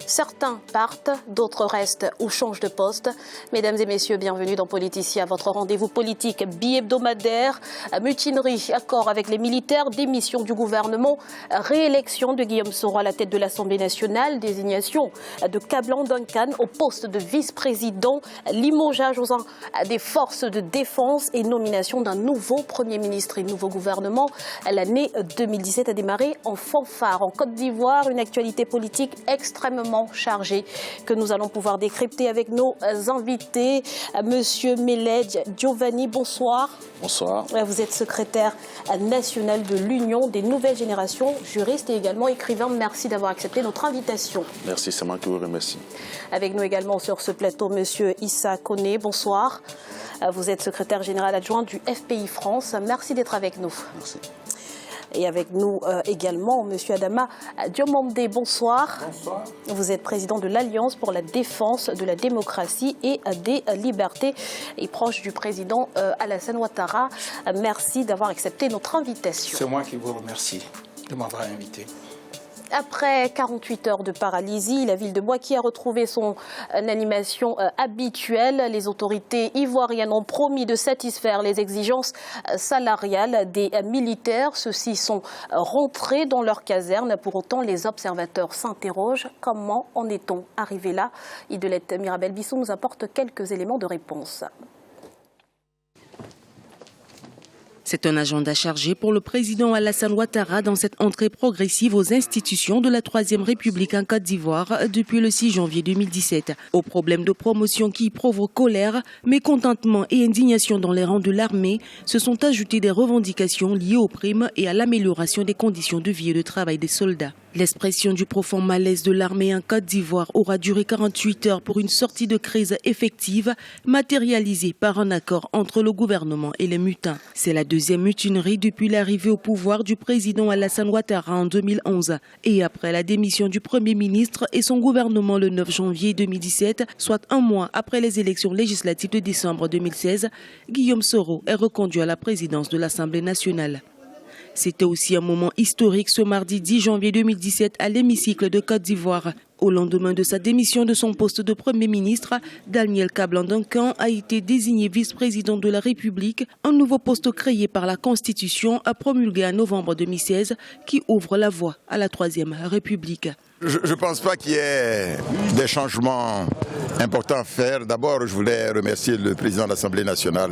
Certains partent, d'autres restent ou changent de poste. Mesdames et messieurs, bienvenue dans Politicien, votre rendez-vous politique bi-hebdomadaire. Mutinerie, accord avec les militaires, démission du gouvernement, réélection de Guillaume Soro à la tête de l'Assemblée nationale, désignation de Kablan Duncan au poste de vice-président, limogeage au sein des forces de défense et nomination d'un nouveau Premier ministre et nouveau gouvernement. L'année 2017 a démarré en fanfare. En Côte d'Ivoire, une actualité politique extrêmement chargée que nous allons pouvoir décrypter avec nos invités. Monsieur Meledj Giovanni, bonsoir. Bonsoir. Vous êtes secrétaire national de l'Union des nouvelles générations, juriste et également écrivain. Merci d'avoir accepté notre invitation. Merci, c'est moi qui vous remercie. Avec nous également sur ce plateau, monsieur Issa Koné, bonsoir. Vous êtes secrétaire général adjoint du FPI France. Merci d'être avec nous. Merci. Et avec nous également, M. Adama Diomande, bonsoir. Bonsoir. Vous êtes président de l'Alliance pour la défense de la démocratie et des libertés et proche du président Alassane Ouattara. Merci d'avoir accepté notre invitation. C'est moi qui vous remercie de m'avoir invité. Après 48 heures de paralysie, la ville de Bouaké a retrouvé son animation habituelle. Les autorités ivoiriennes ont promis de satisfaire les exigences salariales des militaires. Ceux-ci sont rentrés dans leur caserne. Pour autant, les observateurs s'interrogent. Comment en est-on arrivé là? Idelette Mirabel-Bissou nous apporte quelques éléments de réponse. C'est un agenda chargé pour le président Alassane Ouattara dans cette entrée progressive aux institutions de la Troisième République en Côte d'Ivoire depuis le 6 janvier 2017. Aux problèmes de promotion qui provoquent colère, mécontentement et indignation dans les rangs de l'armée, se sont ajoutées des revendications liées aux primes et à l'amélioration des conditions de vie et de travail des soldats. L'expression du profond malaise de l'armée en Côte d'Ivoire aura duré 48 heures pour une sortie de crise effective, matérialisée par un accord entre le gouvernement et les mutins. C'est la deuxième mutinerie depuis l'arrivée au pouvoir du président Alassane Ouattara en 2011 et après la démission du Premier ministre et son gouvernement le 9 janvier 2017, soit un mois après les élections législatives de décembre 2016, Guillaume Soro est reconduit à la présidence de l'Assemblée nationale. C'était aussi un moment historique ce mardi 10 janvier 2017 à l'hémicycle de Côte d'Ivoire. Au lendemain de sa démission de son poste de Premier ministre, Daniel Kablan Duncan a été désigné vice-président de la République, un nouveau poste créé par la Constitution promulguée en novembre 2016 qui ouvre la voie à la Troisième République. Je ne pense pas qu'il y ait des changements importants à faire. D'abord, je voulais remercier le président de l'Assemblée nationale,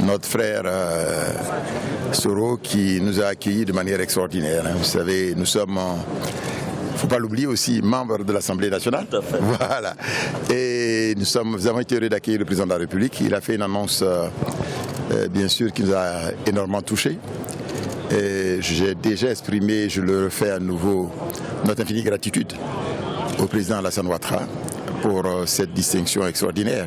notre frère Soro, qui nous a accueillis de manière extraordinaire. Vous savez, nous sommes, il ne faut pas l'oublier aussi, membres de l'Assemblée nationale. Tout à fait. Voilà. Et nous avons été heureux d'accueillir le président de la République. Il a fait une annonce, bien sûr, qui nous a énormément touchés. J'ai déjà exprimé, je le refais à nouveau, notre infinie gratitude au président Alassane Ouattara pour cette distinction extraordinaire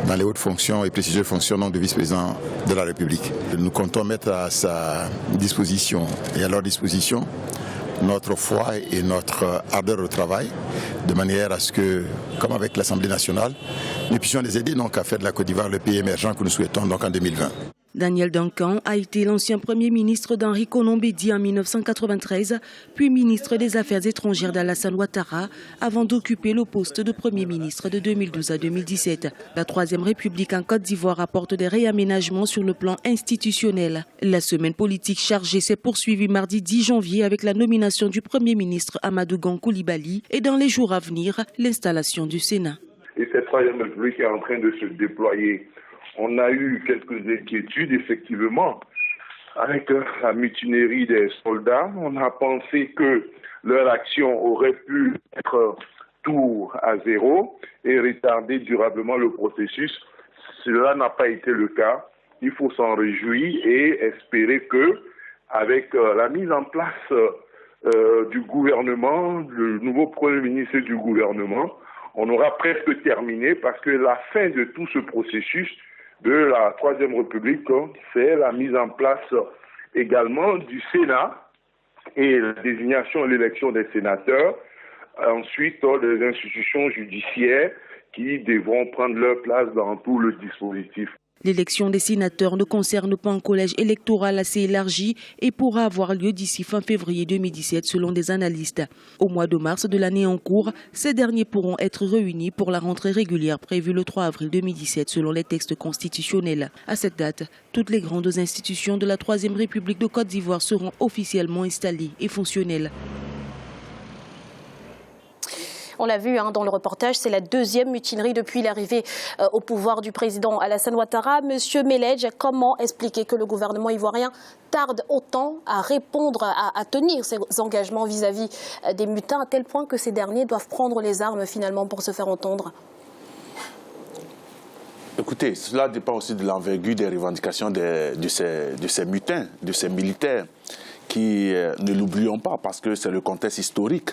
dans les hautes fonctions et prestigieuses fonctions de vice-président de la République. Nous comptons mettre à sa disposition et à leur disposition notre foi et notre ardeur au travail, de manière à ce que, comme avec l'Assemblée nationale, nous puissions les aider donc à faire de la Côte d'Ivoire le pays émergent que nous souhaitons donc en 2020. Daniel Duncan a été l'ancien Premier ministre d'Henri Konan Bédié en 1993, puis ministre des Affaires étrangères d'Alassane Ouattara, avant d'occuper le poste de Premier ministre de 2012 à 2017. La Troisième République en Côte d'Ivoire apporte des réaménagements sur le plan institutionnel. La semaine politique chargée s'est poursuivie mardi 10 janvier avec la nomination du Premier ministre Amadou Gon Coulibaly et dans les jours à venir, l'installation du Sénat. Et cette Troisième République est en train de se déployer. On a eu quelques inquiétudes, effectivement, avec la mutinerie des soldats. On a pensé que leur action aurait pu être tour à zéro et retarder durablement le processus. Cela n'a pas été le cas. Il faut s'en réjouir et espérer que, avec la mise en place du gouvernement, le nouveau Premier ministre du gouvernement, on aura presque terminé parce que la fin de tout ce processus de la Troisième République, c'est la mise en place également du Sénat et la désignation et l'élection des sénateurs. Ensuite, les institutions judiciaires qui devront prendre leur place dans tout le dispositif. L'élection des sénateurs ne concerne pas un collège électoral assez élargi et pourra avoir lieu d'ici fin février 2017 selon des analystes. Au mois de mars de l'année en cours, ces derniers pourront être réunis pour la rentrée régulière prévue le 3 avril 2017 selon les textes constitutionnels. À cette date, toutes les grandes institutions de la Troisième République de Côte d'Ivoire seront officiellement installées et fonctionnelles. On l'a vu dans le reportage, c'est la deuxième mutinerie depuis l'arrivée au pouvoir du président Alassane Ouattara. Monsieur Meledj, comment expliquer que le gouvernement ivoirien tarde autant à répondre, à tenir ses engagements vis-à-vis des mutins, à tel point que ces derniers doivent prendre les armes finalement pour se faire entendre? Écoutez, cela dépend aussi de l'envergure des revendications de ces mutins, de ces militaires, qui, ne l'oublions pas, parce que c'est le contexte historique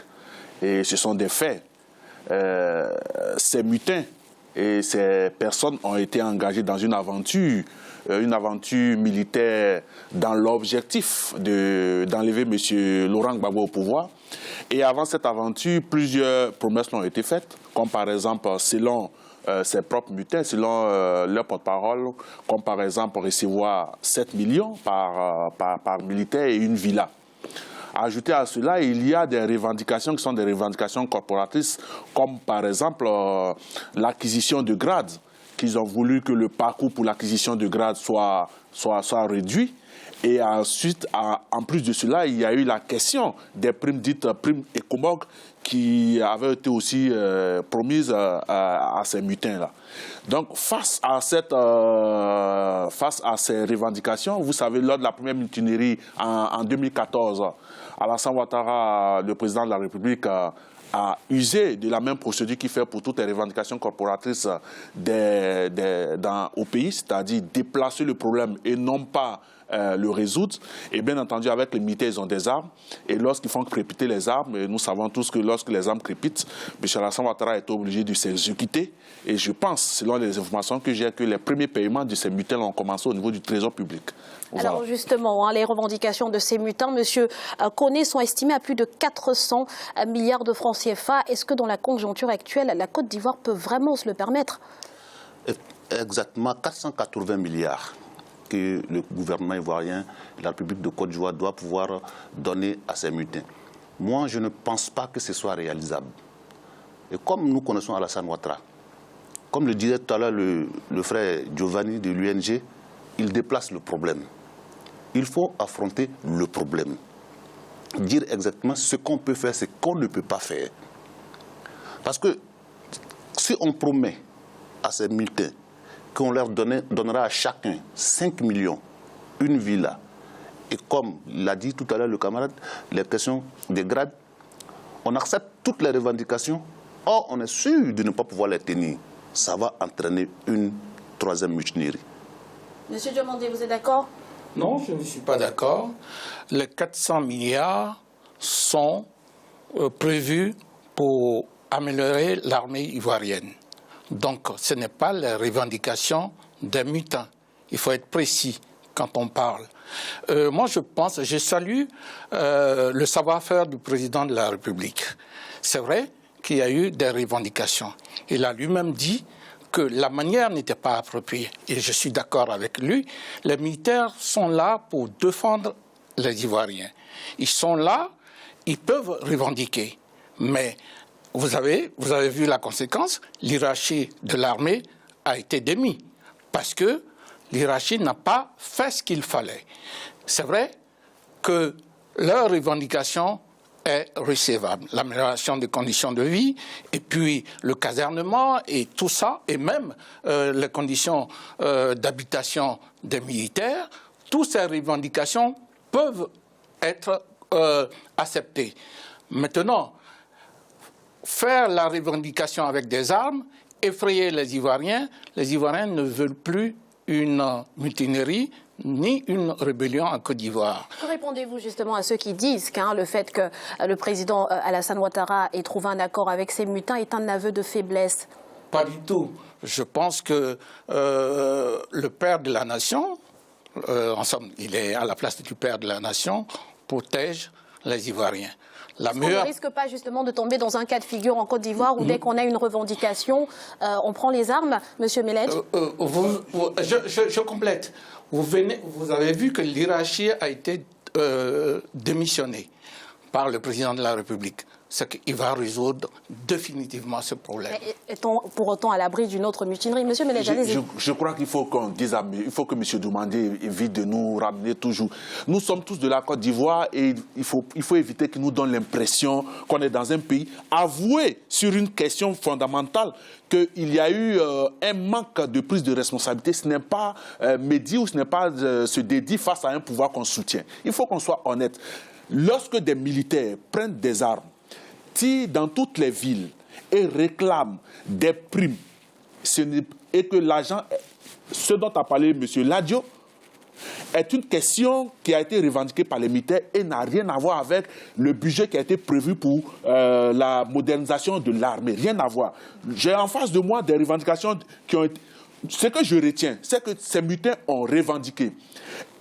et ce sont des faits. Ces mutins et ces personnes ont été engagées dans une aventure militaire dans l'objectif d'enlever M. Laurent Gbagbo au pouvoir. Et avant cette aventure, plusieurs promesses ont été faites, comme par exemple, selon ses propres mutins, selon leur porte-parole, comme par exemple recevoir 7 millions par militaire et une villa. Ajouté à cela, il y a des revendications qui sont des revendications corporatrices, comme par exemple l'acquisition de grades, qu'ils ont voulu que le parcours pour l'acquisition de grades soit réduit. Et ensuite, en plus de cela, il y a eu la question des primes dites primes Ecomog qui avaient été aussi promises à ces mutins-là. Donc, face à ces revendications, vous savez, lors de la première mutinerie en 2014, Alassane Ouattara, le président de la République, a usé de la même procédure qu'il fait pour toutes les revendications corporatrices au pays, c'est-à-dire déplacer le problème et non pas le résoudre. Et bien entendu, avec les militaires, ils ont des armes. Et lorsqu'ils font crépiter les armes, nous savons tous que lorsque les armes crépitent, M. Alassane Ouattara est obligé de s'exécuter. Et je pense, selon les informations que j'ai, que les premiers paiements de ces mutins ont commencé au niveau du Trésor public. Voilà. Alors justement, les revendications de ces mutins, M. Koné, sont estimées à plus de 400 milliards de francs CFA. Est-ce que dans la conjoncture actuelle, la Côte d'Ivoire peut vraiment se le permettre? Exactement 480 milliards que le gouvernement ivoirien et la République de Côte d'Ivoire doit pouvoir donner à ces mutins. Moi, je ne pense pas que ce soit réalisable. Et comme nous connaissons Alassane Ouattara, comme le disait tout à l'heure le frère Giovanni de l'UNG, il déplace le problème. Il faut affronter le problème. Dire exactement ce qu'on peut faire, ce qu'on ne peut pas faire. Parce que si on promet à ces mutins qu'on leur donnera à chacun 5 millions, une villa, et comme l'a dit tout à l'heure le camarade, les questions des grades, on accepte toutes les revendications, or on est sûr de ne pas pouvoir les tenir. Ça va entraîner une troisième mutinerie. Monsieur Diomandé, vous êtes d'accord? Non, je ne suis pas d'accord. Les 400 milliards sont prévus pour améliorer l'armée ivoirienne. Donc, ce n'est pas la revendication des mutins. Il faut être précis quand on parle. Moi, je salue le savoir-faire du président de la République. C'est vrai qu'il y a eu des revendications. Il a lui-même dit que la manière n'était pas appropriée. Et je suis d'accord avec lui. Les militaires sont là pour défendre les Ivoiriens. Ils sont là, ils peuvent revendiquer. Mais vous avez vu la conséquence, l'hierarchie de l'armée a été démise. Parce que l'hierarchie n'a pas fait ce qu'il fallait. C'est vrai que leur revendication est recevable. L'amélioration des conditions de vie, et puis le casernement, et tout ça, et même les conditions d'habitation des militaires, toutes ces revendications peuvent être acceptées. Maintenant, faire la revendication avec des armes, effrayer les Ivoiriens ne veulent plus une mutinerie ni une rébellion en Côte d'Ivoire. Que répondez-vous justement à ceux qui disent que le fait que le président Alassane Ouattara ait trouvé un accord avec ces mutins est un aveu de faiblesse? Pas du tout. Je pense que le père de la nation, en somme, il est à la place du père de la nation, protège les Ivoiriens. La On ne risque pas justement de tomber dans un cas de figure en Côte d'Ivoire où dès qu'on a une revendication, on prend les armes, Monsieur Meledj? Je complète. Vous avez vu que l'hierarchie a été démissionnée par le président de la République. C'est qu'il va résoudre définitivement ce problème. Est-on pour autant à l'abri d'une autre mutinerie? Monsieur Meledj, allez-y. Je crois qu'il faut qu'on dise, il faut que M. Doumandé évite de nous ramener toujours. Nous sommes tous de la Côte d'Ivoire et il faut éviter qu'il nous donne l'impression qu'on est dans un pays avoué sur une question fondamentale, qu'il y a eu un manque de prise de responsabilité. Ce n'est pas médit ou ce n'est pas se dédier face à un pouvoir qu'on soutient. Il faut qu'on soit honnête. Lorsque des militaires prennent des armes, tirent dans toutes les villes et réclament des primes, et que l'argent, ce dont a parlé M. Ladio, est une question qui a été revendiquée par les militaires et n'a rien à voir avec le budget qui a été prévu pour la modernisation de l'armée. Rien à voir. J'ai en face de moi des revendications qui ont été... Ce que je retiens, c'est que ces militaires ont revendiqué.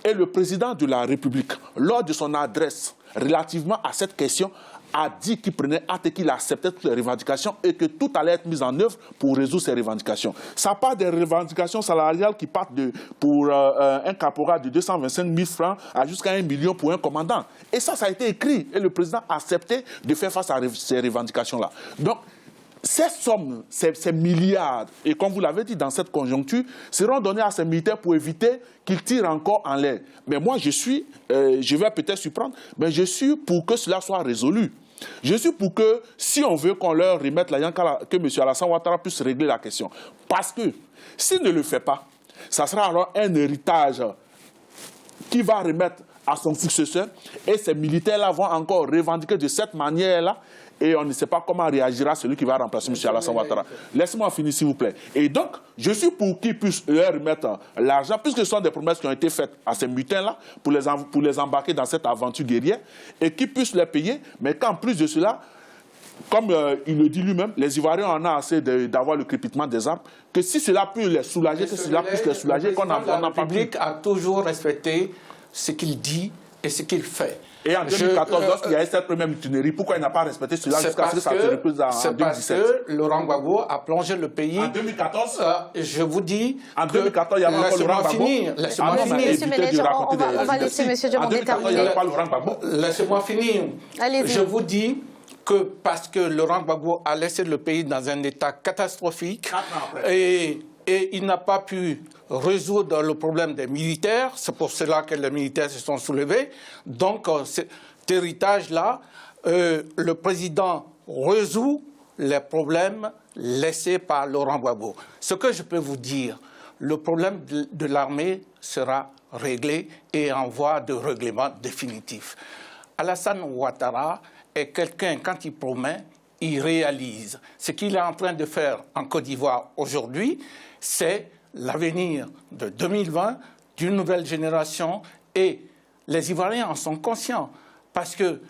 Et le président de la République, lors de son adresse relativement à cette question, a dit qu'il prenait acte et qu'il acceptait toutes les revendications et que tout allait être mis en œuvre pour résoudre ces revendications. Ça part des revendications salariales qui partent pour un caporal de 225 000 francs à jusqu'à 1 million pour un commandant. Et ça a été écrit et le président a accepté de faire face à ces revendications-là. Donc, ces sommes, ces milliards, et comme vous l'avez dit dans cette conjoncture, seront donnés à ces militaires pour éviter qu'ils tirent encore en l'air. Mais moi, je vais peut-être surprendre, mais je suis pour que cela soit résolu. Je suis pour que, si on veut qu'on leur remette la yanka, que M. Alassane Ouattara puisse régler la question. Parce que, s'il ne le fait pas, ça sera alors un héritage qui va remettre à son successeur, et ces militaires-là vont encore revendiquer de cette manière-là, et on ne sait pas comment réagira celui qui va remplacer M. Alassane Ouattara. Laissez-moi finir, s'il vous plaît. Et donc, je suis pour qu'ils puissent leur remettre l'argent, puisque ce sont des promesses qui ont été faites à ces mutins-là, pour les embarquer dans cette aventure guerrière, et qu'ils puissent les payer, mais qu'en plus de cela, comme il le dit lui-même, les Ivoiriens en ont assez d'avoir le crépitement des armes, que si cela peut les soulager, que cela puisse les soulager, qu'on n'a pas... La République a toujours respecté ce qu'il dit et ce qu'il fait. Et en 2014, lorsqu'il y a eu cette première mutinerie, pourquoi il n'a pas respecté cela jusqu'à ce que ça se repose en 2017? C'est parce que Laurent Gbagbo a plongé le pays... En 2014 je vous dis... En 2014, il y avait encore Laurent Gbagbo. Laissez-moi finir. On va laisser M. Diomandé terminer. Laissez-moi finir. Allez-y. Je vous dis que parce que Laurent Gbagbo a laissé le pays dans un état catastrophique et il n'a pas pu résoudre le problème des militaires. C'est pour cela que les militaires se sont soulevés. Donc, cet héritage-là, le président résout les problèmes laissés par Laurent Gbagbo. Ce que je peux vous dire, le problème de l'armée sera réglé et en voie de règlement définitif. Alassane Ouattara est quelqu'un, quand il promet, il réalise. Ce qu'il est en train de faire en Côte d'Ivoire aujourd'hui, c'est l'avenir de 2020, d'une nouvelle génération, et les Ivoiriens en sont conscients. Parce que,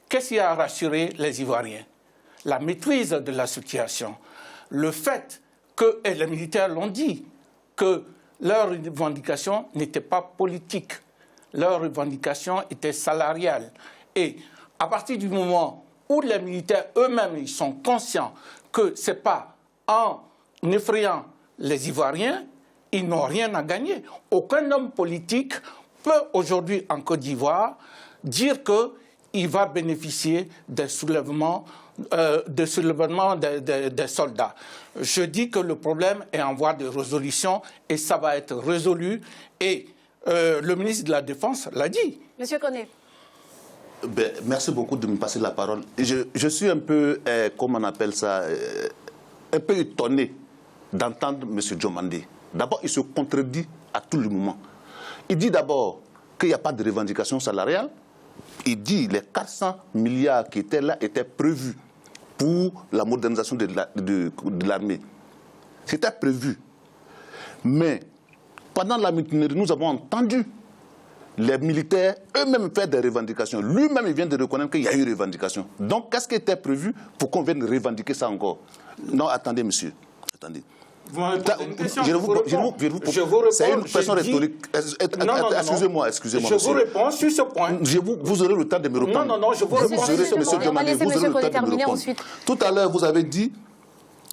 qu'est-ce qui a rassuré les Ivoiriens? La maîtrise de la situation. Le fait que, et les militaires l'ont dit, que leur revendication n'était pas politique. Leur revendication était salariale. Et à partir du moment où les militaires eux-mêmes ils sont conscients que ce n'est pas en effrayant les Ivoiriens, ils n'ont rien à gagner. Aucun homme politique peut aujourd'hui en Côte d'Ivoire dire qu'il va bénéficier des soulèvements des soldats. Je dis que le problème est en voie de résolution et ça va être résolu. Et le ministre de la Défense l'a dit. Monsieur Koné. Merci beaucoup de me passer la parole. Je suis un peu, comment on appelle ça, un peu étonné d'entendre M. Diomandé. D'abord, il se contredit à tout le moment. Il dit d'abord qu'il n'y a pas de revendication salariale. Il dit que les 400 milliards qui étaient là étaient prévus pour la modernisation de l'armée. C'était prévu. Mais pendant la mutinerie, nous avons entendu les militaires eux-mêmes faire des revendications. Lui-même, il vient de reconnaître qu'il y a eu revendication. Donc, qu'est-ce qui était prévu pour qu'on vienne revendiquer ça encore? Non, attendez, monsieur. Attendez. Vous m'avez posé une question, Je vous réponds. C'est une question rhétorique. Excusez-moi. Je vous réponds sur ce point. Vous aurez le temps de me répondre. Non, je vous réponds. Monsieur Diomandé, vous aurez le temps de me répondre. Tout à l'heure, vous avez dit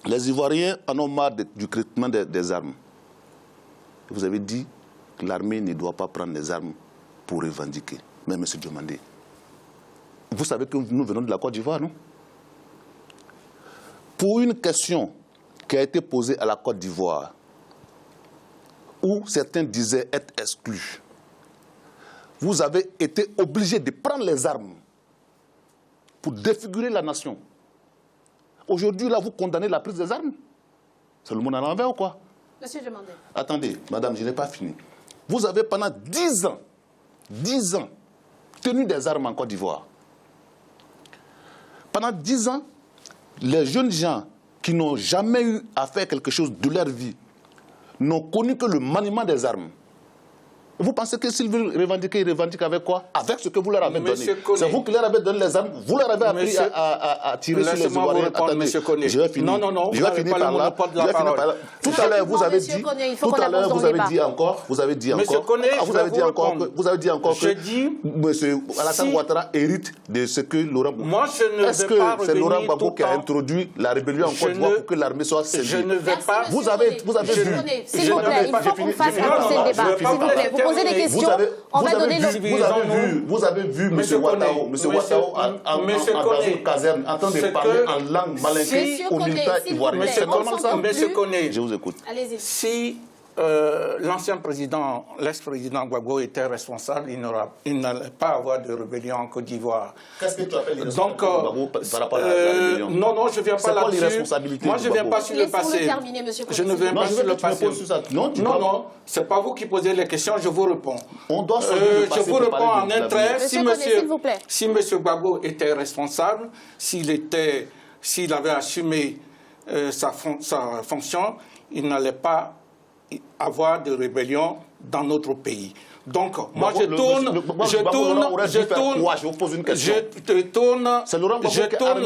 les Ivoiriens en ont marre du traitement des armes. Vous avez dit que l'armée ne doit pas prendre les armes pour revendiquer. Mais monsieur Diomandé, vous savez que nous venons de la Côte d'Ivoire, non? Pour une question qui a été posée à la Côte d'Ivoire, où certains disaient être exclus, vous avez été obligé de prendre les armes pour défigurer la nation. Aujourd'hui, là, vous condamnez la prise des armes. C'est le monde à l'envers ou quoi? Monsieur Diomandé. Attendez, madame, je n'ai pas fini. Vous avez pendant 10 ans, tenu des armes en Côte d'Ivoire. Pendant 10 ans, les jeunes gens qui n'ont jamais eu à faire quelque chose de leur vie n'ont connu que le maniement des armes. Vous pensez que s'ils veulent revendiquer, ils revendiquent avec quoi? Avec ce que vous leur avez donné. C'est vous qui leur avez donné les armes, vous leur avez appris à tirer sur les Ivoiriens. Attendez, je vais finir. Non, je vais finir par là. Tout à l'heure, vous avez dit, vous avez dit encore que M. Alassane Ouattara hérite de ce que Laurent Gbagbo. Moi, je ne vais pas revenir. Est-ce que c'est Laurent Gbagbo qui a introduit la rébellion en Côte d'Ivoire pour que l'armée soit saisie? Je ne vais pas. Vous avez vu. S'il vous plaît, il faut qu'on fasse avancer le débat. S'il vous plaît, vous posez des questions, on va donner le... Vous avez vu M. Ouattao dans une caserne en train de parler en langue malinquée aux militaires ivoiriens. C'est normal ça? Je vous écoute. Allez-y. Si l'ancien président, l'ex-président Gbagbo était responsable, il n'allait pas avoir de rébellion en Côte d'Ivoire. Qu'est-ce que tu appelles l'irresponsabilité de Gbagbo par rapport à la rébellion? Non, je ne viens pas là-dessus. Moi, je ne viens pas sur le passé. Je ne viens pas sur le passé. Non, ce n'est pas vous qui posez les questions, je vous réponds. Je vous réponds en un trait. Si M. Gbagbo était responsable, s'il avait assumé sa fonction, il n'allait pas avoir de rébellion dans notre pays. Donc, moi, je tourne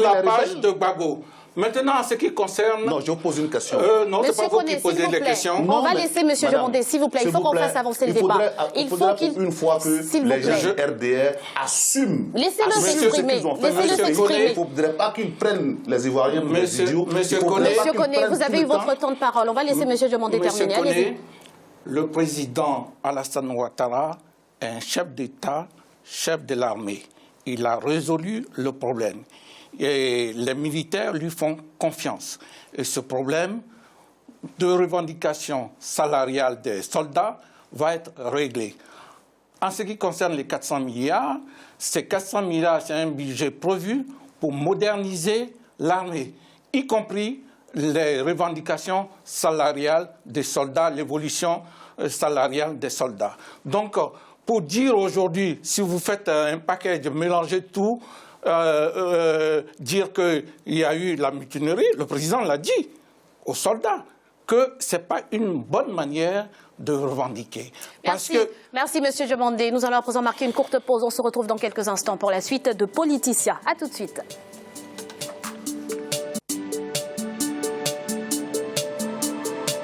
la page de Gbagbo. Maintenant, en ce qui concerne... Non, je vous pose une question. Non, ce n'est pas vous qui posez les questions. On va laisser M. Diomandé, s'il vous plaît. Il faut qu'on fasse avancer le débat. Il faudrait une fois que les gens RDR assument. Laissez-le s'exprimer. Il ne faudrait pas qu'ils prennent les Ivoiriens pour les idiots. Monsieur Koné, vous avez eu votre temps de parole. On va laisser M. Diomandé terminer. Allez-y. Le président Alassane Ouattara est un chef d'État, chef de l'armée. Il a résolu le problème. Et les militaires lui font confiance. Et ce problème de revendication salariale des soldats va être réglé. En ce qui concerne les 400 milliards, ces 400 milliards, c'est un budget prévu pour moderniser l'armée, y compris les revendications salariales des soldats, l'évolution salariale des soldats. Donc, pour dire aujourd'hui, si vous faites un package, mélanger tout, dire qu'il y a eu la mutinerie, le président l'a dit aux soldats, que ce n'est pas une bonne manière de revendiquer. Merci, merci M. Diomandé. Nous allons à présent marquer une courte pause. On se retrouve dans quelques instants pour la suite de Politicia. A tout de suite.